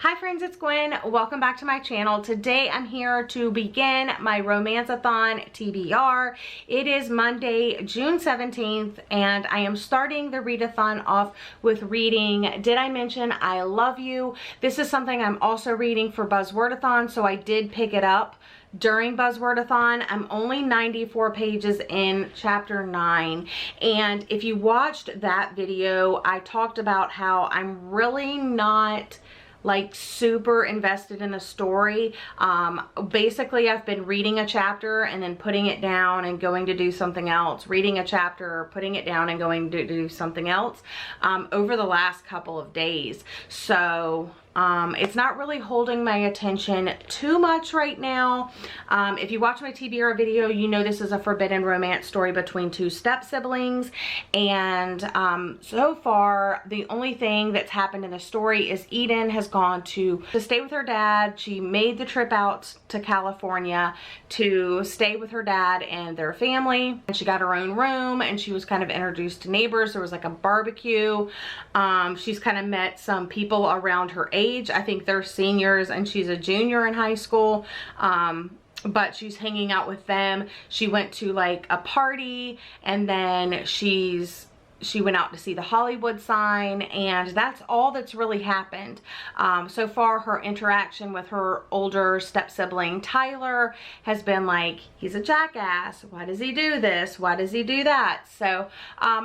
Hi friends, it's Gwen. Welcome back to my channel. Today I'm here to begin my Romanceathon TBR. It is Monday, June 17th, and I am starting the readathon off with reading Did I Mention I Love You? This is something I'm also reading for Buzzwordathon, so I did pick it up during Buzzwordathon. I'm only 94 pages in chapter 9, and if you watched that video, I talked about how I'm really not like super invested in the story. Basically I've been reading a chapter and then putting it down and going to do something else, reading a chapter, putting it down and going to do something else over the last couple of days. So it's not really holding my attention too much right now. If you watch my TBR video, you know this is a forbidden romance story between two step siblings, and so far the only thing that's happened in the story is Eden has gone to stay with her dad. She made the trip out to California to stay with her dad and their family, and she got her own room and she was kind of introduced to neighbors. There was like a barbecue. She's kind of met some people around her age. I think they're seniors and she's a junior in high school. But she's hanging out with them. She went to like a party, and then she went out to see the Hollywood sign, and that's all that's really happened. So far, her interaction with her older step sibling Tyler has been like, he's a jackass. Why does he do this? Why does he do that? So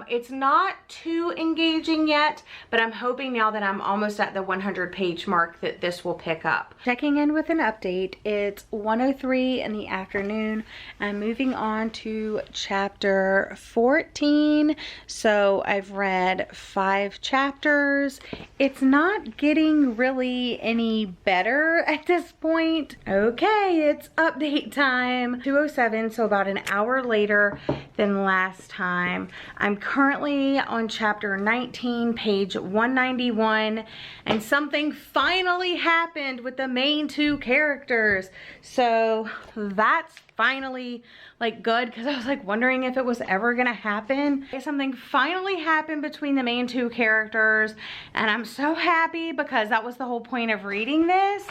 it's not too engaging yet, but I'm hoping now that I'm almost at the 100-page mark that this will pick up. Checking in with an update. It's 1:03 in the afternoon. I'm moving on to chapter 14. So I've read 5 chapters. It's not getting really any better at this point. Okay, it's update time. 2:07, so about an hour later than last time. I'm currently on chapter 19, page 191, and something finally happened with the main 2 characters. So that's finally like good, because I was like wondering if it was ever gonna happen. Something finally happened between the main 2 characters, and I'm so happy because that was the whole point of reading this.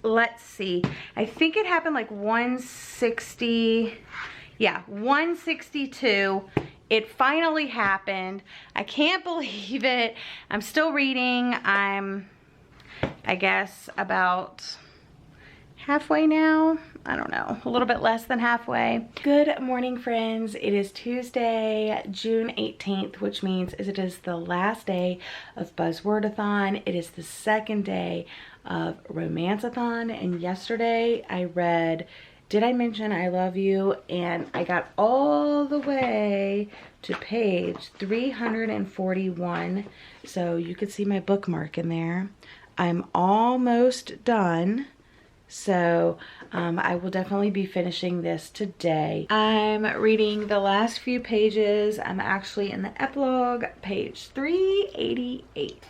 Let's see, I think it happened like 160, yeah, 162. It finally happened. I can't believe it. I'm still reading. I'm, I guess, about halfway now. I don't know, a little bit less than halfway. Good morning, friends. It is Tuesday, June 18th, which means it is the last day of Buzzwordathon. It is the second day of Romanceathon, and yesterday I read Did I Mention I Love You, and I got all the way to page 341, so you could see my bookmark in there. I'm almost done. So I will definitely be finishing this today. I'm reading the last few pages. I'm actually in the epilogue, page 388.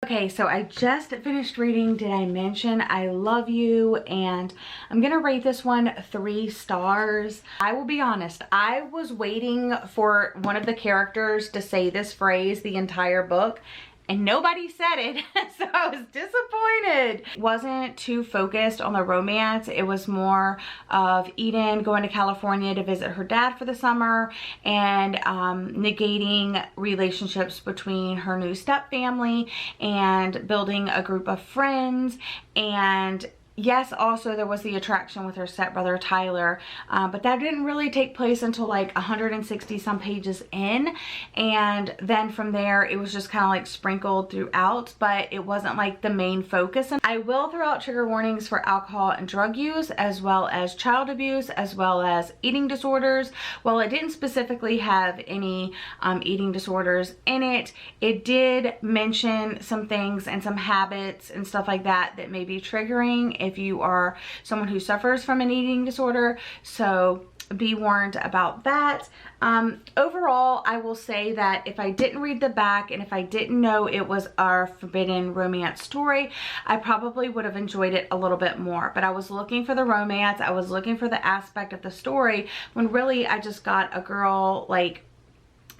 Okay, so I just finished reading Did I Mention I Love You, and I'm gonna rate this one 3 stars. I will be honest, I was waiting for one of the characters to say this phrase the entire book, and nobody said it, so I was disappointed. Wasn't too focused on the romance. It was more of Eden going to California to visit her dad for the summer, and negating relationships between her new step family and building a group of friends. And yes, also there was the attraction with her stepbrother Tyler, but that didn't really take place until like 160 some pages in, and then from there it was just kind of like sprinkled throughout, but it wasn't like the main focus. And I will throw out trigger warnings for alcohol and drug use, as well as child abuse, as well as eating disorders. While it didn't specifically have any eating disorders in it, it did mention some things and some habits and stuff like that that may be triggering if you are someone who suffers from an eating disorder. So be warned about that. Overall, I will say that if I didn't read the back and if I didn't know it was our forbidden romance story, I probably would have enjoyed it a little bit more. But I was looking for the romance, I was looking for the aspect of the story, when really I just got a girl like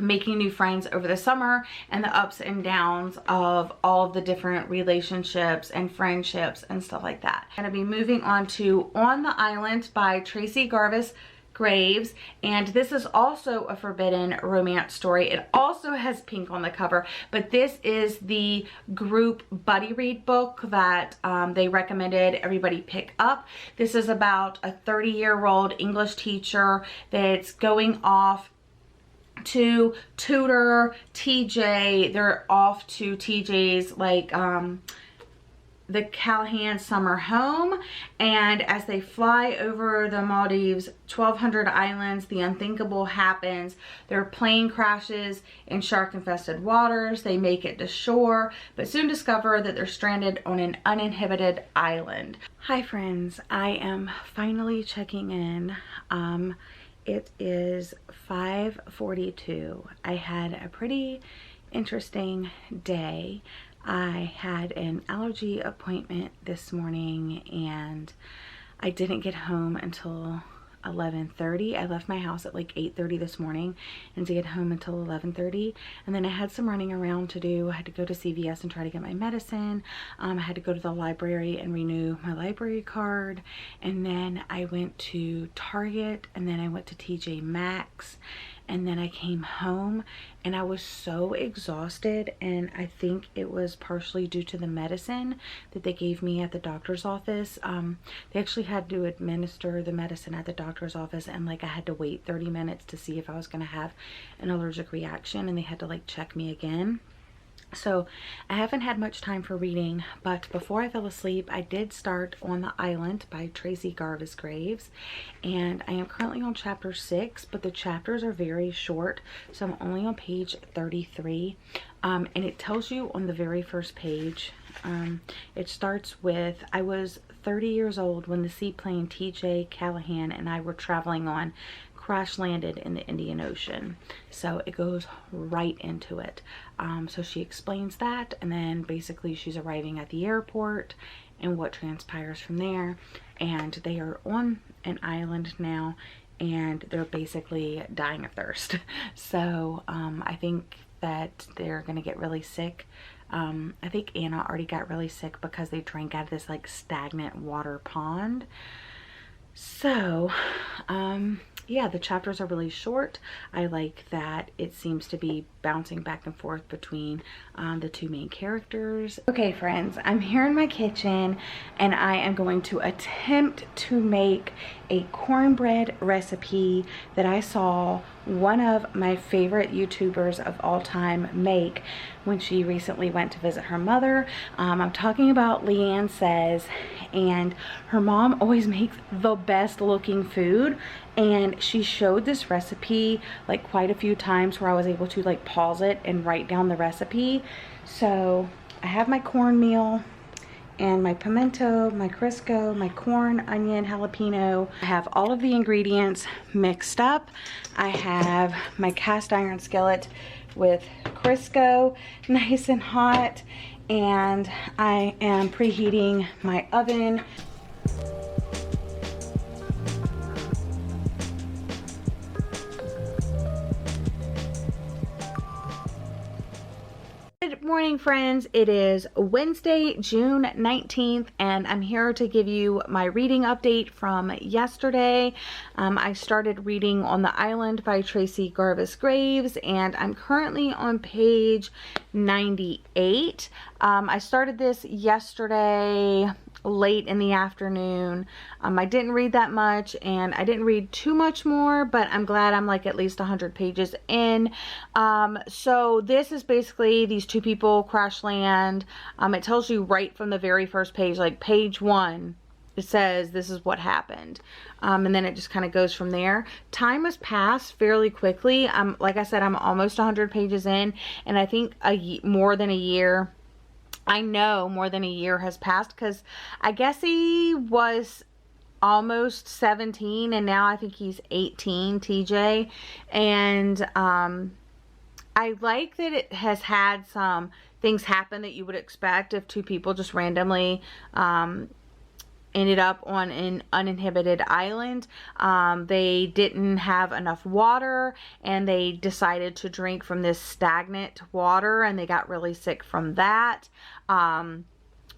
making new friends over the summer and the ups and downs of all of the different relationships and friendships and stuff like that. I'm gonna be moving on to On the Island by Tracy Garvis Graves, and this is also a forbidden romance story. It also has pink on the cover, but this is the group buddy read book that they recommended everybody pick up. This is about a 30-year-old English teacher that's going off to tutor TJ. They're off to TJ's like the Callahan summer home, and as they fly over the Maldives 1,200 islands, the unthinkable happens. Their plane crashes in shark infested waters. They make it to shore, but soon discover that they're stranded on an uninhabited island. Hi friends, I am finally checking in. It is 5:42. I had a pretty interesting day. I had an allergy appointment this morning and I didn't get home until 11:30. I left my house at like 8:30 this morning and to get home until 11:30, and then I had some running around to do. I had to go to CVS and try to get my medicine. I had to go to the library and renew my library card, and then I went to Target, and then I went to TJ Maxx, and then I came home and I was so exhausted, and I think it was partially due to the medicine that they gave me at the doctor's office. They actually had to administer the medicine at the doctor's office, and like I had to wait 30 minutes to see if I was going to have an allergic reaction, and they had to like check me again. So I haven't had much time for reading, but before I fell asleep, I did start On the Island by Tracy Garvis Graves, and I am currently on chapter 6, but the chapters are very short, so I'm only on page 33, and it tells you on the very first page, it starts with, I was 30 years old when the seaplane TJ Callahan and I were traveling on crash landed in the Indian Ocean. So it goes right into it. So she explains that, and then basically she's arriving at the airport and what transpires from there, and they are on an island now and they're basically dying of thirst. So I think that they're gonna get really sick. I think Anna already got really sick because they drank out of this like stagnant water pond. So yeah, the chapters are really short. I like that it seems to be bouncing back and forth between the two main characters. Okay friends, I'm here in my kitchen and I am going to attempt to make a cornbread recipe that I saw one of my favorite YouTubers of all time make when she recently went to visit her mother. I'm talking about Leanne Says, and her mom always makes the best looking food, and she showed this recipe like quite a few times where I was able to like pause it and write down the recipe. So I have my cornmeal and my pimento, my Crisco, my corn, onion, jalapeno. I have all of the ingredients mixed up. I have my cast iron skillet with Crisco nice and hot, and I am preheating my oven. Good morning friends, it is Wednesday, June 19th, and I'm here to give you my reading update from yesterday. I started reading On the Island by Tracy Garvis Graves, and I'm currently on page 98. I started this yesterday late in the afternoon. I didn't read that much, and I didn't read too much more, but I'm glad I'm like at least 100 pages in. So this is basically these two people crash land. It tells you right from the very first page, like page 1, it says this is what happened, and then it just kind of goes from there. Time has passed fairly quickly. Like I said, I'm almost 100 pages in, and I think more than a year. I know more than a year has passed, because I guess he was almost 17, and now I think he's 18, TJ. And I like that it has had some things happen that you would expect if two people just randomly ended up on an uninhabited island. They didn't have enough water, and they decided to drink from this stagnant water, and they got really sick from that.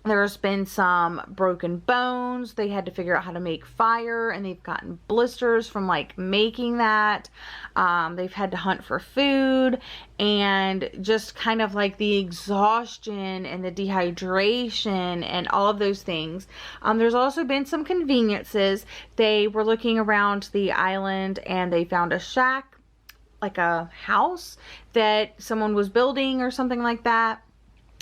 There's been some broken bones. They had to figure out how to make fire, and they've gotten blisters from like making that. They've had to hunt for food, and just kind of like the exhaustion and the dehydration and all of those things. There's also been some conveniences. They were looking around the island, and they found a shack, like a house that someone was building or something like that.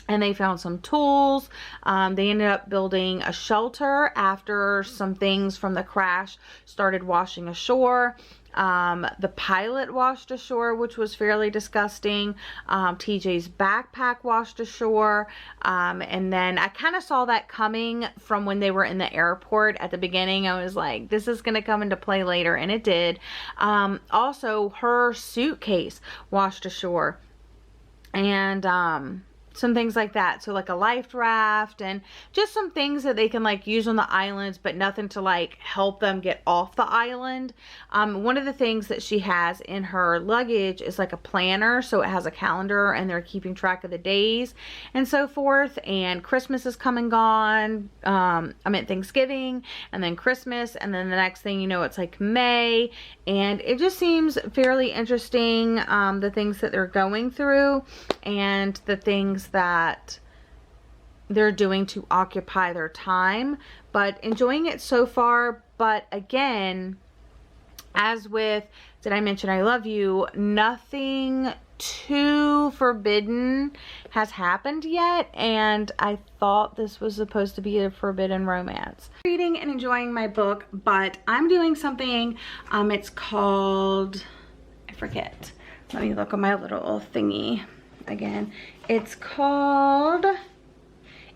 And they found some tools. They ended up building a shelter after some things from the crash started washing ashore. The pilot washed ashore, which was fairly disgusting. TJ's backpack washed ashore. And then I kind of saw that coming from when they were in the airport at the beginning. I was like, this is going to come into play later, and it did. Also, her suitcase washed ashore. And some things like that. So like a life raft and just some things that they can like use on the islands, but nothing to like help them get off the island. One of the things that she has in her luggage is like a planner. So it has a calendar, and they're keeping track of the days and so forth. And Christmas is come and gone. I meant Thanksgiving, and then Christmas, and then the next thing you know, it's like May. And it just seems fairly interesting, the things that they're going through and the things that they're doing to occupy their time, but enjoying it so far. But again, as with Did I Mention I Love You, nothing too forbidden has happened yet, and I thought this was supposed to be a forbidden romance. Reading and enjoying my book, but I'm doing something, it's called, I forget, let me look at my little thingy again. It's called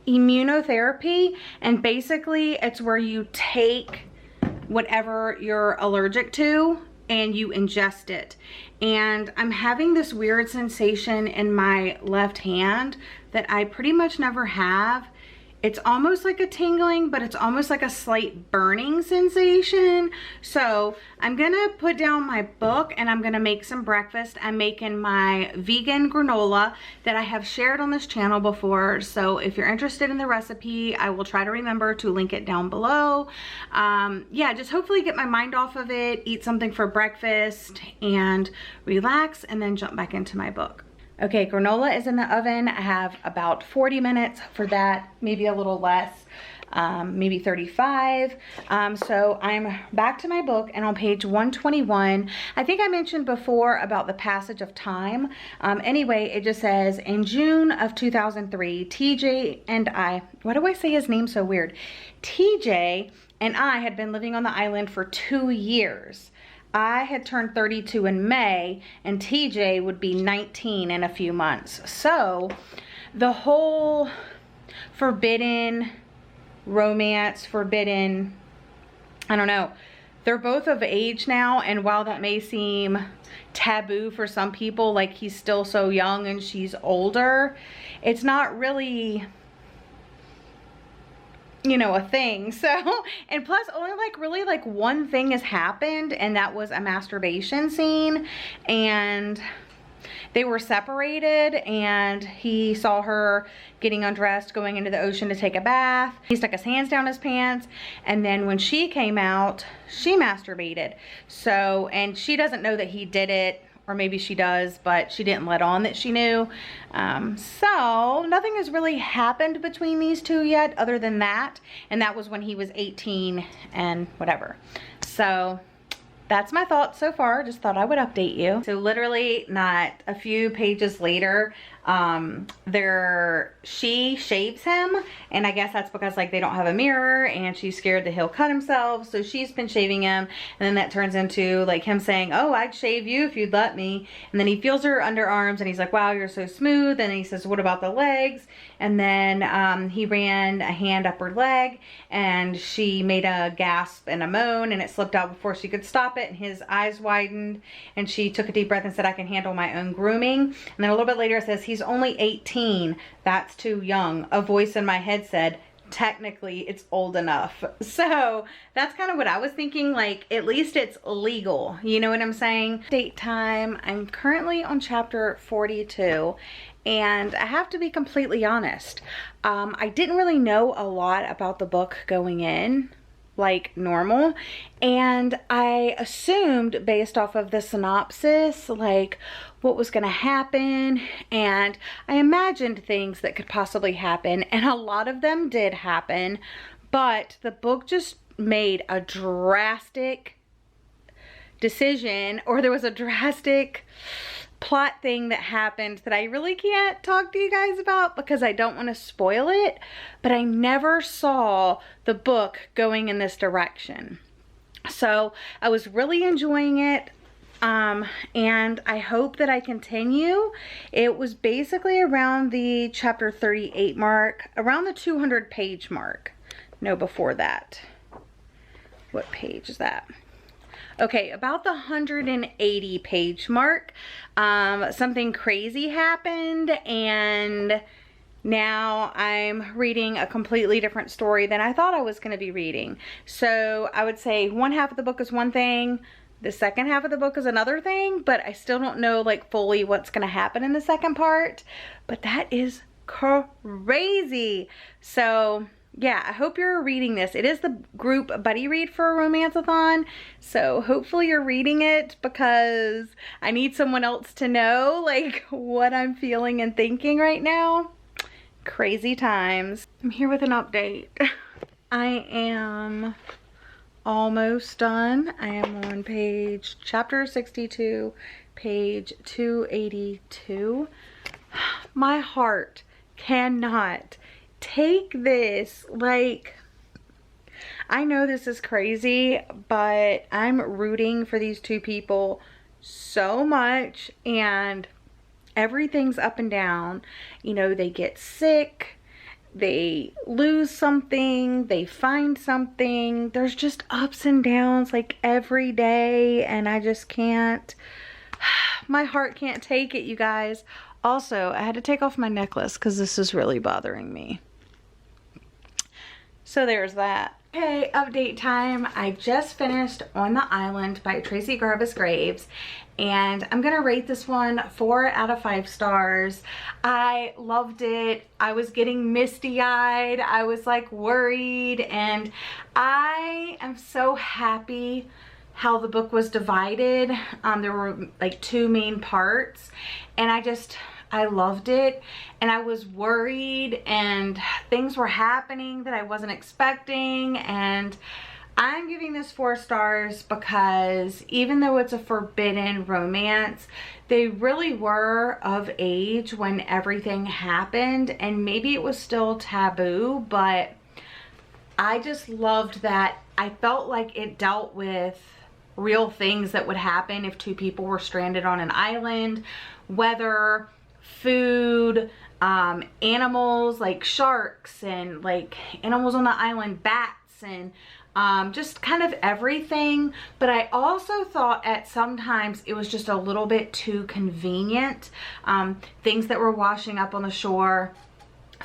immunotherapy, and basically it's where you take whatever you're allergic to and you ingest it. And I'm having this weird sensation in my left hand that I pretty much never have. It's almost like a tingling, but it's almost like a slight burning sensation. So I'm gonna put down my book and I'm gonna make some breakfast. I'm making my vegan granola that I have shared on this channel before. So if you're interested in the recipe, I will try to remember to link it down below. Yeah, just hopefully get my mind off of it, eat something for breakfast and relax, and then jump back into my book. Okay, granola is in the oven. I have about 40 minutes for that, maybe a little less, maybe 35. So I'm back to my book, and on page 121, I think I mentioned before about the passage of time. Anyway, it just says, in June of 2003, TJ and I, why do I say his name so weird? TJ and I had been living on the island for 2 years. I had turned 32 in May, and TJ would be 19 in a few months. So the whole forbidden romance, forbidden, I don't know, they're both of age now, and while that may seem taboo for some people, like he's still so young and she's older, it's not really, you know, a thing. So, and plus only like really like one thing has happened, and that was a masturbation scene, and they were separated, and he saw her getting undressed going into the ocean to take a bath. He stuck his hands down his pants, and then when she came out, she masturbated. So, and she doesn't know that he did it, or maybe she does, but she didn't let on that she knew. So nothing has really happened between these two yet other than that. And that was when he was 18 and whatever. So that's my thoughts so far. Just thought I would update you. So literally not a few pages later, she shaves him, and I guess that's because like they don't have a mirror and she's scared that he'll cut himself, so she's been shaving him, and then that turns into like him saying, oh, I'd shave you if you'd let me. And then he feels her underarms and he's like, wow, you're so smooth. And he says, what about the legs? And then he ran a hand up her leg and she made a gasp and a moan, and it slipped out before she could stop it, and his eyes widened and she took a deep breath and said, I can handle my own grooming. And then a little bit later it says, he's only 18. That's too young. A voice in my head said, technically it's old enough. So that's kind of what I was thinking, like at least it's legal, you know what I'm saying? Date time, I'm currently on chapter 42, and I have to be completely honest, I didn't really know a lot about the book going in like normal, and I assumed based off of the synopsis like what was gonna happen, and I imagined things that could possibly happen, and a lot of them did happen, but the book just made a drastic decision, or there was a drastic plot thing that happened that I really can't talk to you guys about because I don't want to spoil it, but I never saw the book going in this direction. So I was really enjoying it, and I hope that I continue. It was basically around the chapter 38 mark, around the 200 page mark. No, before that. What page is that? Okay, about the 180 page mark, something crazy happened, and now I'm reading a completely different story than I thought I was going to be reading. So I would say one half of the book is one thing, the second half of the book is another thing, but I still don't know like fully what's going to happen in the second part, but that is crazy. So yeah, I hope you're reading this. It is the group buddy read for Romanceathon, so hopefully you're reading it because I need someone else to know like what I'm feeling and thinking right now. Crazy times. I'm here with an update. I am almost done. I am on chapter 62, page 282. My heart cannot take this. Like, I know this is crazy, but I'm rooting for these two people so much, and everything's up and down. You know, they get sick, they lose something, they find something. There's just ups and downs like every day, and I just can't, my heart can't take it, you guys. Also, I had to take off my necklace because this is really bothering me. So there's that. Okay, update time. I just finished On the Island by Tracy Garvis Graves, and I'm gonna rate this one 4 out of 5 stars. I loved it. I was getting misty-eyed. I was like worried, and I am so happy how the book was divided. There were like 2 main parts, and I loved it, and I was worried, and things were happening that I wasn't expecting, and I'm giving this 4 stars because even though it's a forbidden romance, they really were of age when everything happened, and maybe it was still taboo, but I just loved that. I felt like it dealt with real things that would happen if 2 people were stranded on an island, whether food, animals like sharks, and like animals on the island, bats, and just kind of everything. But I also thought at sometimes it was just a little bit too convenient. Things that were washing up on the shore,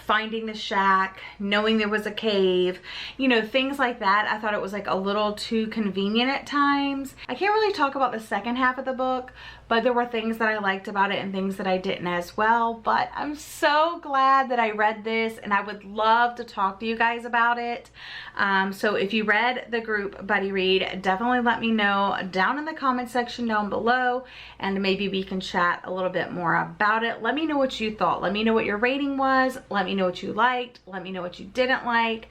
finding the shack, knowing there was a cave, you know, things like that. I thought it was like a little too convenient at times. I can't really talk about the second half of the book, but there were things that I liked about it and things that I didn't as well. But I'm so glad that I read this, and I would love to talk to you guys about it. So if you read the group buddy read, definitely let me know down in the comment section down below, and maybe we can chat a little bit more about it. Let me know what you thought. Let me know what your rating was. Let me know what you liked. Let me know what you didn't like.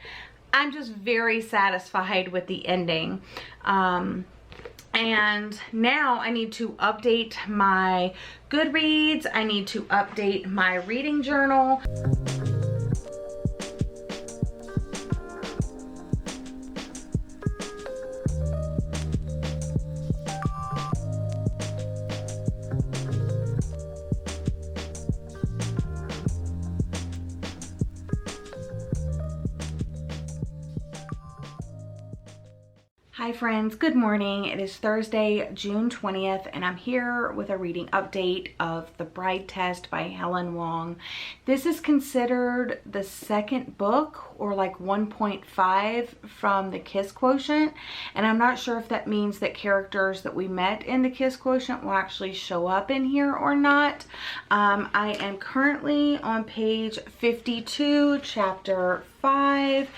I'm just very satisfied with the ending. And now I need to update my Goodreads. I need to update my reading journal. Hi friends, good morning. It is Thursday, June 20th, and I'm here with a reading update of The Bride Test by Helen Wong. This is considered the second book, or like 1.5 from the Kiss Quotient, and I'm not sure if that means that characters that we met in the Kiss Quotient will actually show up in here or not. I am currently on page 52, chapter 5,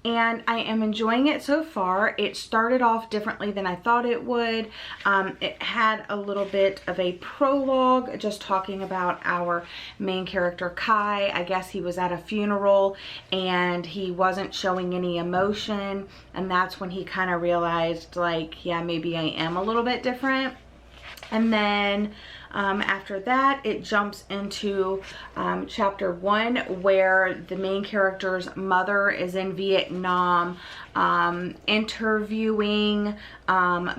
and I am enjoying it so far. It started off differently than I thought it would. It had a little bit of a prologue just talking about our main character Kai. I guess he was at a funeral and he wasn't showing any emotion, and that's when he kind of realized, like, yeah, maybe I am a little bit different. And then after that, it jumps into chapter 1, where the main character's mother is in Vietnam interviewing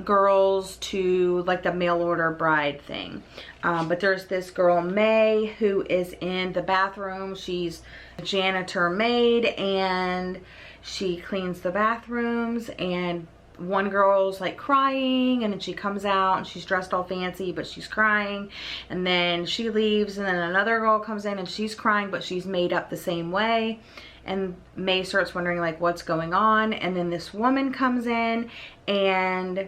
girls to like the mail order bride thing. But there's this girl, May, who is in the bathroom. She's a janitor maid and she cleans the bathrooms, and one girl's like crying, and then she comes out and she's dressed all fancy but she's crying, and then she leaves, and then another girl comes in and she's crying but she's made up the same way, and May starts wondering like what's going on. And then this woman comes in and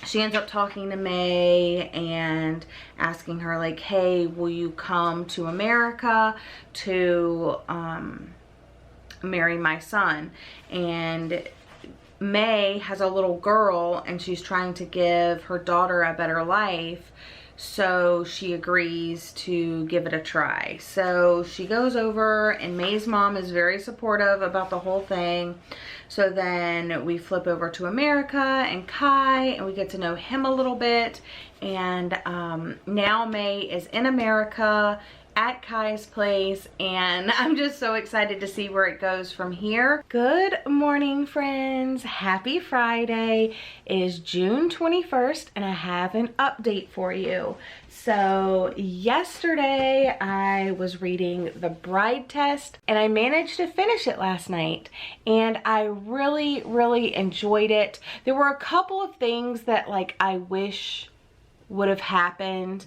she ends up talking to May and asking her like, hey, will you come to America to marry my son? And May has a little girl and she's trying to give her daughter a better life, so she agrees to give it a try. So she goes over, and May's mom is very supportive about the whole thing. So then we flip over to America and Kai, and we get to know him a little bit. And now May is in America at Kai's place, and I'm just so excited to see where it goes from here. Good morning, friends. Happy Friday. It is June 21st, and I have an update for you. So yesterday I was reading The Bride Test, and I managed to finish it last night, and I really enjoyed it. There were a couple of things that like I wish would have happened,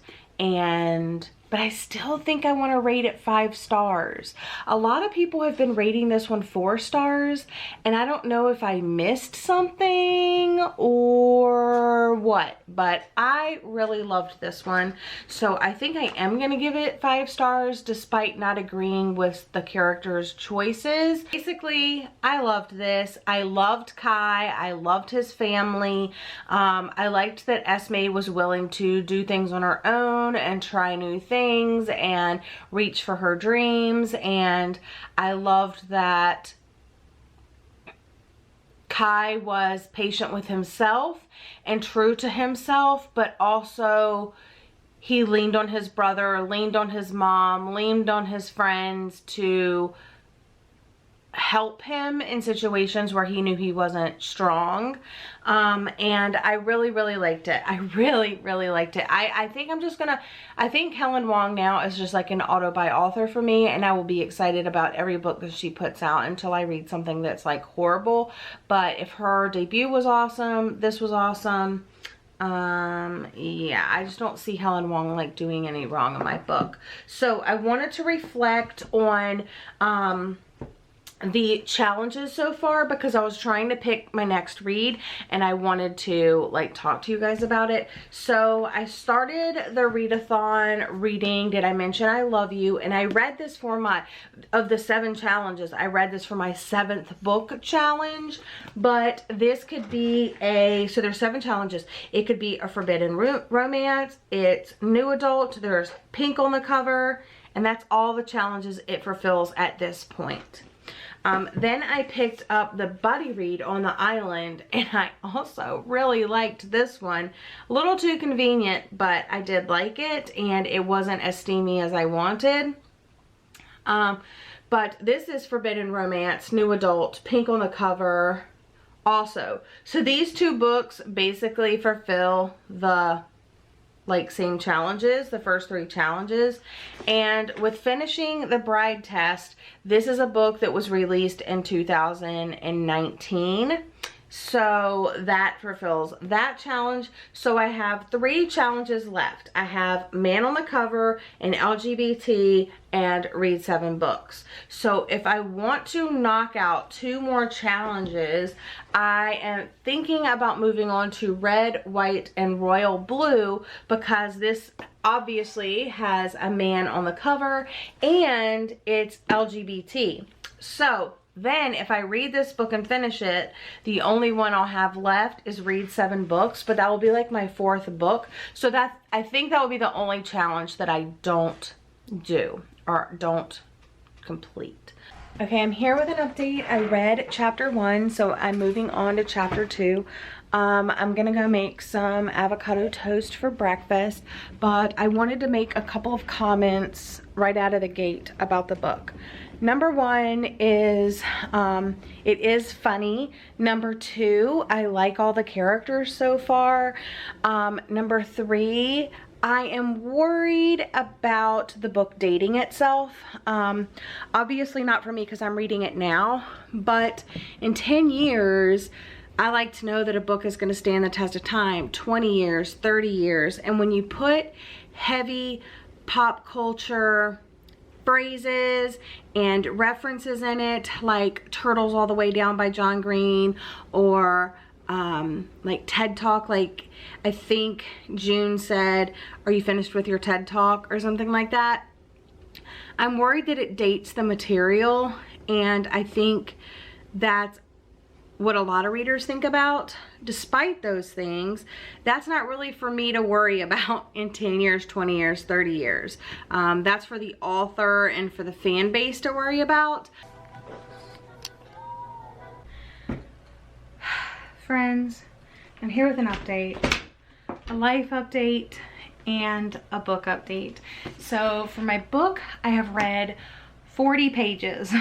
but I still think I want to rate it 5 stars. A lot of people have been rating this one 4 stars, and I don't know if I missed something or what, but I really loved this one. So I think I am going to give it 5 stars despite not agreeing with the characters' choices. Basically, I loved this. I loved Kai. I loved his family. I liked that Esme was willing to do things on her own and try new things and reach for her dreams, and I loved that Kai was patient with himself and true to himself, but also he leaned on his brother, leaned on his mom, leaned on his friends to help him in situations where he knew he wasn't strong. And I really liked it. I really liked it. I think I think Helen Wong now is just like an auto-buy author for me, and I will be excited about every book that she puts out until I read something that's like horrible. But if her debut was awesome, this was awesome. Yeah, I just don't see Helen Wong like doing any wrong in my book. So I wanted to reflect on the challenges so far, because I was trying to pick my next read and I wanted to like talk to you guys about it. So I started the readathon reading Did I Mention I Love You, and I read this for of the 7 challenges, I read this for my 7th book challenge. But this could be so there's 7 challenges. It could be a forbidden romance, it's new adult, there's pink on the cover, and that's all the challenges it fulfills at this point. Then I picked up the buddy read On the Island, and I also really liked this one. A little too convenient, but I did like it, and it wasn't as steamy as I wanted. But this is Forbidden Romance, new adult, pink on the cover also. So these two books basically fulfill the same challenges, the first 3 challenges. And with finishing the Bride Test, this is a book that was released in 2019. So that fulfills that challenge. So I have 3 challenges left. I have Man on the Cover, and LGBT, and read 7 books. So if I want to knock out 2 more challenges, I am thinking about moving on to Red, White, and Royal Blue, because this obviously has a man on the cover and it's LGBT. So then if I read this book and finish it, the only one I'll have left is read 7 books, but that will be like my 4th book. So that, I think that will be the only challenge that I don't do or don't complete. Okay, I'm here with an update. I read chapter 1, so I'm moving on to chapter 2. I'm gonna go make some avocado toast for breakfast, but I wanted to make a couple of comments right out of the gate about the book. Number 1 is, it is funny. Number 2, I like all the characters so far. Number 3, I am worried about the book dating itself. Obviously not for me because I'm reading it now, but in 10 years, I like to know that a book is going to stand the test of time, 20 years, 30 years. And when you put heavy pop culture phrases and references in it, like Turtles All the Way Down by John Green, or like TED Talk, like I think June said, "Are you finished with your TED Talk?" or something like that. I'm worried that it dates the material, and I think that's what a lot of readers think about. Despite those things, that's not really for me to worry about in 10 years, 20 years, 30 years. That's for the author and for the fan base to worry about. Friends, I'm here with an update, a life update, and a book update. So for my book, I have read 40 pages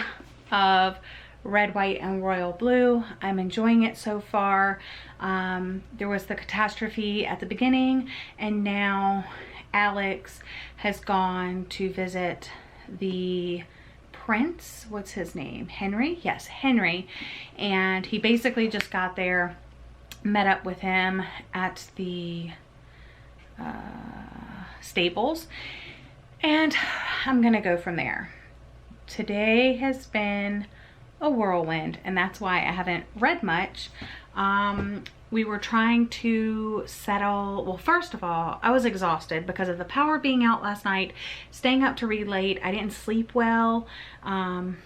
of Red, White, and Royal Blue. I'm enjoying it so far. There was the catastrophe at the beginning, and now Alex has gone to visit the prince. What's his name? Henry? Yes, Henry. And he basically just got there, met up with him at the stables, and I'm gonna go from there. Today has been a whirlwind, and that's why I haven't read much. We were trying to settle, well, first of all, I was exhausted because of the power being out last night, staying up to read late. I didn't sleep well, and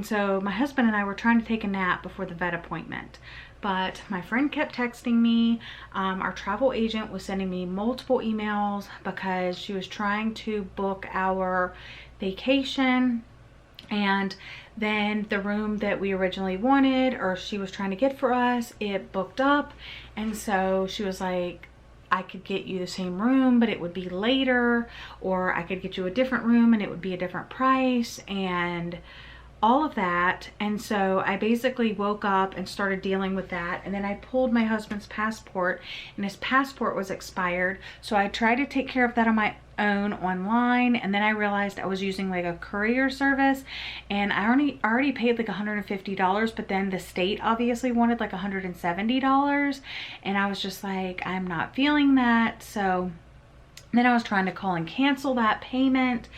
so my husband and I were trying to take a nap before the vet appointment, but my friend kept texting me. Our travel agent was sending me multiple emails because she was trying to book our vacation, and then the room that we originally wanted, or she was trying to get for us, it booked up. And so she was like, I could get you the same room, but it would be later, or I could get you a different room and it would be a different price, and all of that. And so I basically woke up and started dealing with that, and then I pulled my husband's passport, and his passport was expired. So I tried to take care of that on my own online, and then I realized I was using like a courier service, and I already paid like $150, but then the state obviously wanted like $170, and I was just like, I'm not feeling that. So then I was trying to call and cancel that payment,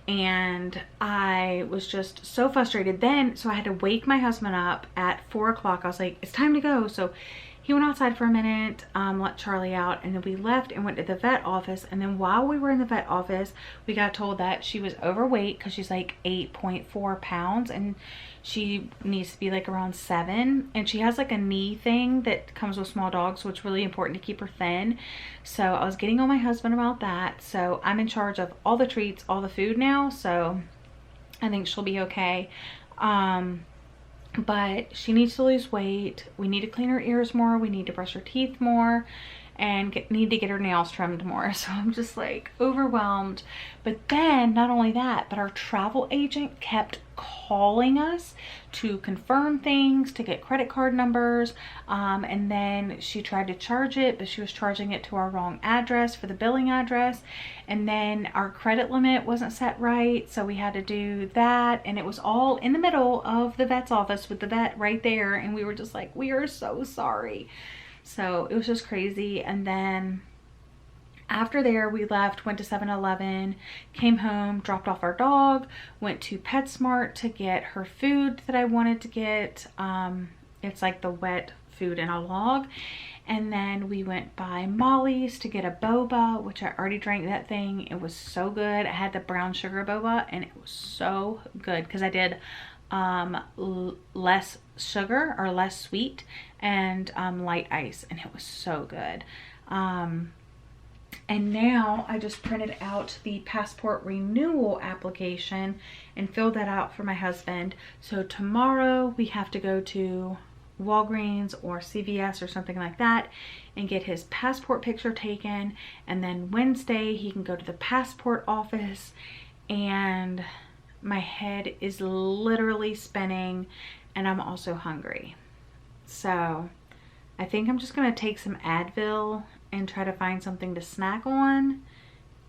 and I was just so frustrated then. So I had to wake my husband up at 4 o'clock. I was like, it's time to go. So he went outside for a minute, let Charlie out, and then we left and went to the vet office. And then while we were in the vet office, we got told that she was overweight because she's like 8.4 pounds, and she needs to be like around 7. And she has like a knee thing that comes with small dogs, so it's really important to keep her thin. So I was getting on my husband about that. So I'm in charge of all the treats, all the food now. So I think she'll be okay. but she needs to lose weight. We need to clean her ears more. We need to brush her teeth more, and need to get her nails trimmed more. So I'm just like overwhelmed. But then not only that, but our travel agent kept calling us to confirm things, to get credit card numbers, and then she tried to charge it, but she was charging it to our wrong address for the billing address, and then our credit limit wasn't set right, so we had to do that, and it was all in the middle of the vet's office with the vet right there, and we were just like, we are so sorry. So it was just crazy. And then after there, we left, went to 7-Eleven, came home, dropped off our dog, went to PetSmart to get her food that I wanted to get. It's like the wet food in a log. And then we went by Molly's to get a boba, which I already drank that thing. It was so good. I had the brown sugar boba, and it was so good because I did less sugar, or less sweet, and light ice, and it was so good. And now I just printed out the passport renewal application and filled that out for my husband. So tomorrow we have to go to Walgreens or CVS or something like that and get his passport picture taken, and then Wednesday he can go to the passport office. And my head is literally spinning, and I'm also hungry. So I think I'm just gonna take some Advil and try to find something to snack on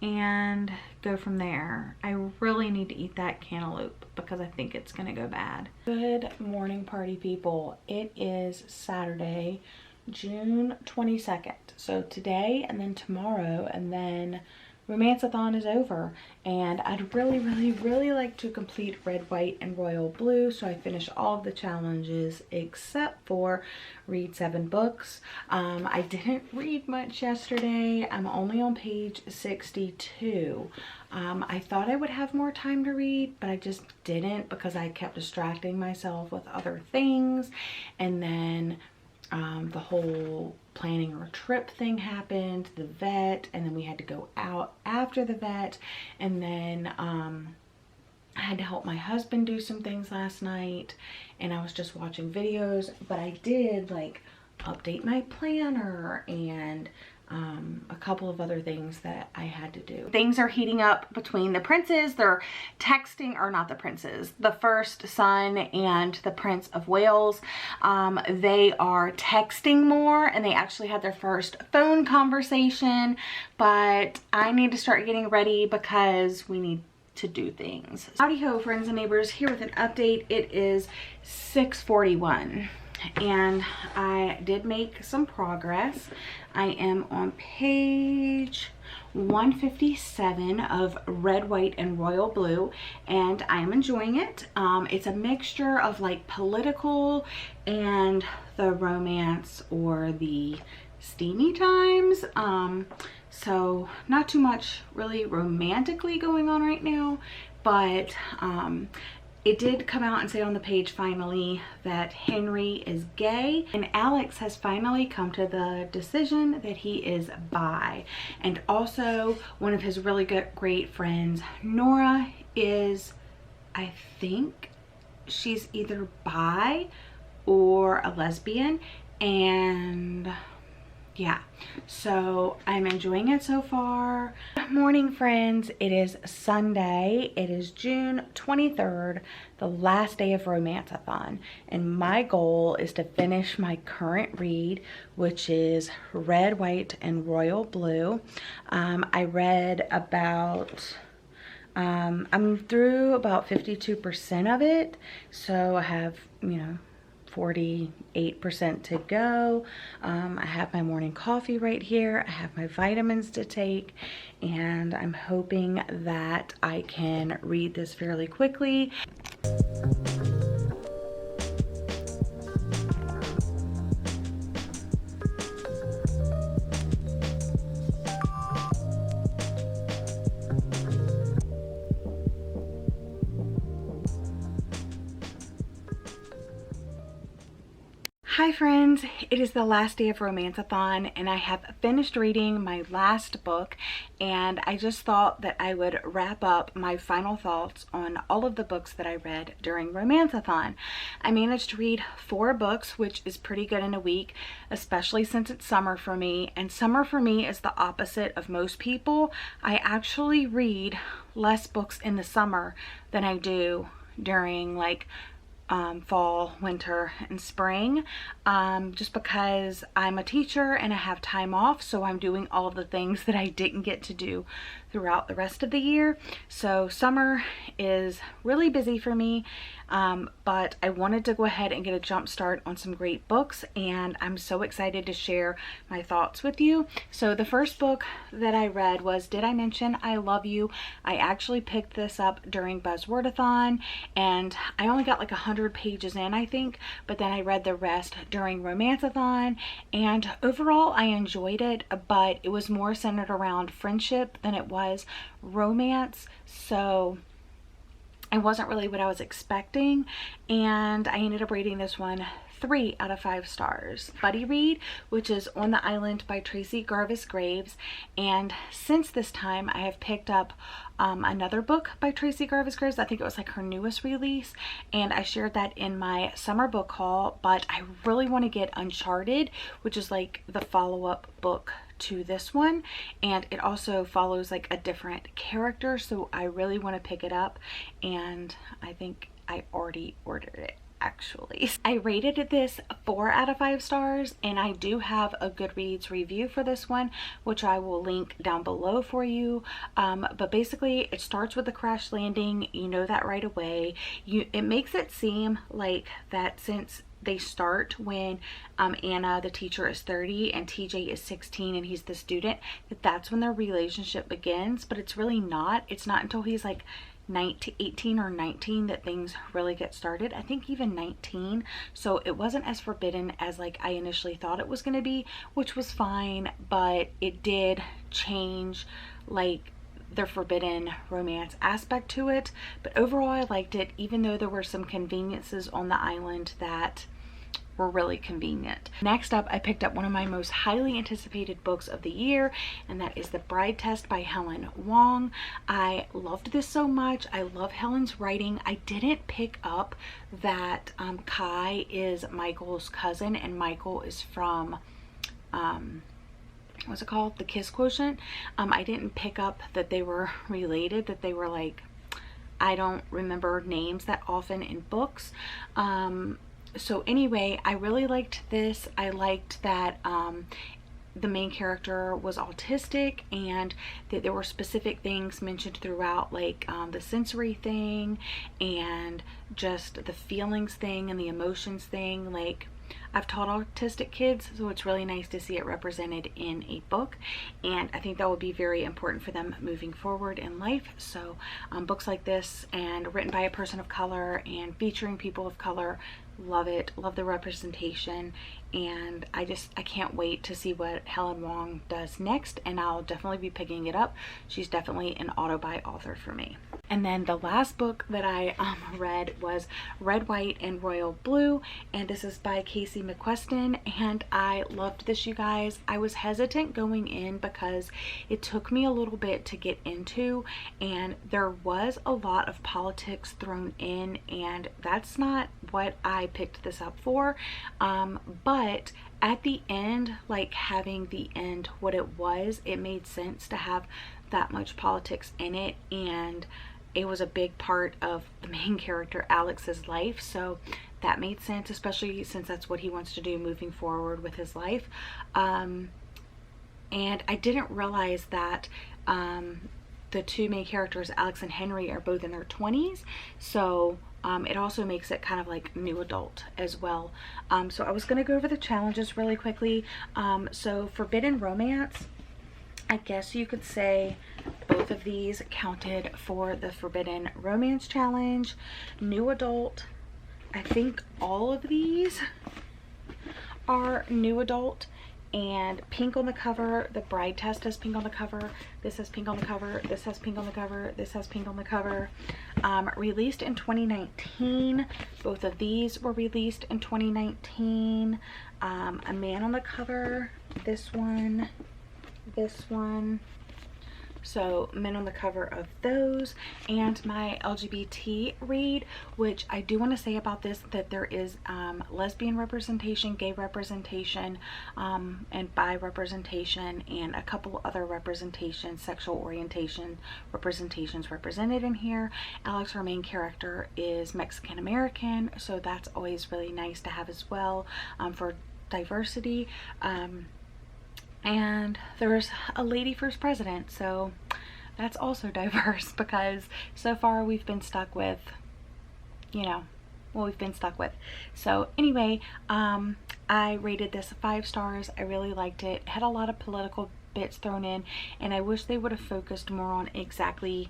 and go from there. I really need to eat that cantaloupe because I think it's gonna go bad. Good morning, party people. It is Saturday, June 22nd. So today and then tomorrow, and then Romanceathon is over, and I'd really like to complete red, white, and royal blue, so I finish all of the challenges except for read 7 books. I didn't read much yesterday. I'm only on page 62. I thought I would have more time to read, but I just didn't because I kept distracting myself with other things, and then the whole planning our trip thing happened, the vet, and then we had to go out after the vet, and then I had to help my husband do some things last night, and I was just watching videos, but I did like update my planner and a couple of other things that I had to do. Things are heating up between the princes. They're texting, or not the princes, the first son and the Prince of Wales. They are texting more, and they actually had their first phone conversation, but I need to start getting ready because we need to do things. Howdy ho, friends and neighbors, here with an update. It is 6:41. And I did make some progress. I am on page 157 of red, white, and royal blue, and I am enjoying it. It's a mixture of like political and the romance or the steamy times. So not too much really romantically going on right now, but it did come out and say on the page finally that Henry is gay, and Alex has finally come to the decision that he is bi. And also one of his really great friends, Nora, is, I think she's either bi or a lesbian, and yeah, so I'm enjoying it so far. Good morning, friends. It is Sunday. It is June 23rd, the last day of Romanceathon, and my goal is to finish my current read, which is red, white, and royal blue. I read about I'm through about 52% of it, so I have, you know, 48% to go. I have my morning coffee right here. I have my vitamins to take, and I'm hoping that I can read this fairly quickly. Hi friends, it is the last day of Romanceathon and I have finished reading my last book, and I just thought that I would wrap up my final thoughts on all of the books that I read during Romanceathon. I managed to read 4 books, which is pretty good in a week, especially since it's summer for me, and summer for me is the opposite of most people. I actually read less books in the summer than I do during like fall, winter, and spring, just because I'm a teacher and I have time off, so I'm doing all of the things that I didn't get to do throughout the rest of the year. So summer is really busy for me, but I wanted to go ahead and get a jump start on some great books, and I'm so excited to share my thoughts with you. So the first book that I read was Did I Mention I Love You? I actually picked this up during Buzzwordathon, and I only got like 100 pages in, I think, but then I read the rest during Romanceathon, and overall I enjoyed it, but it was more centered around friendship than it was romance, so it wasn't really what I was expecting, and I ended up rating this one 3 out of 5 stars. Buddy Read, which is On the Island by Tracy Garvis Graves, and since this time I have picked up another book by Tracy Garvis Graves. I think it was like her newest release, and I shared that in my summer book haul, but I really want to get Uncharted, which is like the follow-up book to this one, and it also follows like a different character, so I really want to pick it up, and I think I already ordered it. Actually, I rated this 4 out of 5 stars, and I do have a Goodreads review for this one, which I will link down below for you. But basically it starts with the crash landing. You know that right away. It makes it seem like that since they start when Anna the teacher is 30 and TJ is 16 and he's the student, that's when their relationship begins, but it's really not. It's not until he's like 18 or 19 that things really get started. I think even 19, so it wasn't as forbidden as like I initially thought it was going to be, which was fine, but it did change like the forbidden romance aspect to it. But overall I liked it, even though there were some conveniences on the island that were really convenient. Next up, I picked up one of my most highly anticipated books of the year, and that is The Bride Test by Helen Wong. I loved this so much. I love Helen's writing. I didn't pick up that Kai is Michael's cousin, and Michael is from what's it called? The Kiss Quotient. I didn't pick up that they were related, that they were like, I don't remember names that often in books. So anyway, I really liked this. I liked that the main character was autistic, and that there were specific things mentioned throughout, like the sensory thing and just the feelings thing and the emotions thing. Like, I've taught autistic kids, so it's really nice to see it represented in a book, and I think that will be very important for them moving forward in life. So books like this, and written by a person of color and featuring people of color, love it. Love the representation, and I can't wait to see what Helen Wong does next, and I'll definitely be picking it up. She's definitely an auto-buy author for me. And then the last book that I read was Red, White, and Royal Blue, and this is by Casey McQuestion, and I loved this, you guys. I was hesitant going in because it took me a little bit to get into, and there was a lot of politics thrown in, and that's not what I picked this up for. But at the end, like having the end what it was, it made sense to have that much politics in it, and it was a big part of the main character Alex's life, so that made sense, especially since that's what he wants to do moving forward with his life. And I didn't realize that the two main characters, Alex and Henry, are both in their 20s, so it also makes it kind of like new adult as well. So I was going to go over the challenges really quickly. So Forbidden Romance, I guess you could say both of these counted for the Forbidden Romance Challenge. New Adult, I think all of these are New Adult, and pink on the cover. The Bride Test has pink on the cover. This has pink on the cover. This has pink on the cover. This has pink on the cover. Released in 2019. Both of these were released in 2019. A man on the cover. This one. This one. So men on the cover of those, and my LGBT read, which I do want to say about this that there is lesbian representation, gay representation, and bi representation, and a couple other representations, sexual orientation representations represented in here. Alex, our main character, is Mexican American, so that's always really nice to have as well, for diversity. And there's a lady first president, so that's also diverse, because so far we've been stuck with, you know, what we've been stuck with. So anyway, I rated this 5 stars. I really liked it. It had a lot of political bits thrown in, and I wish they would have focused more on exactly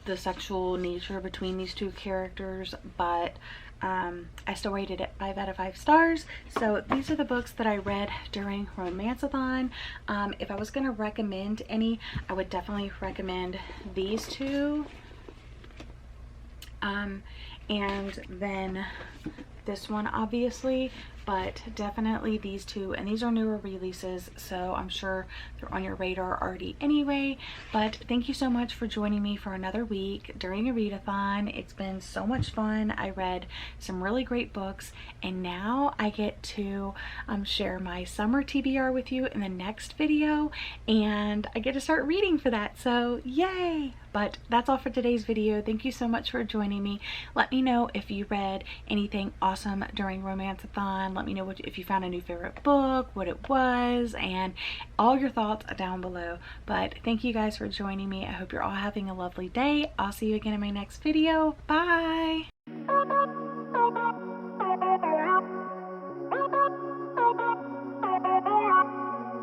the sexual nature between these two characters, but I still rated it 5 out of 5 stars. So these are the books that I read during Romanceathon. If I was going to recommend any, I would definitely recommend these two, and then this one obviously, but definitely these two, and these are newer releases, so I'm sure they're on your radar already anyway. But thank you so much for joining me for another week during a readathon. It's been so much fun. I read some really great books, and now I get to share my summer TBR with you in the next video, and I get to start reading for that, so yay! But that's all for today's video. Thank you so much for joining me. Let me know if you read anything awesome during Romanceathon. Let me know if you found a new favorite book, what it was, and all your thoughts down below. But thank you guys for joining me. I hope you're all having a lovely day. I'll see you again in my next video. Bye!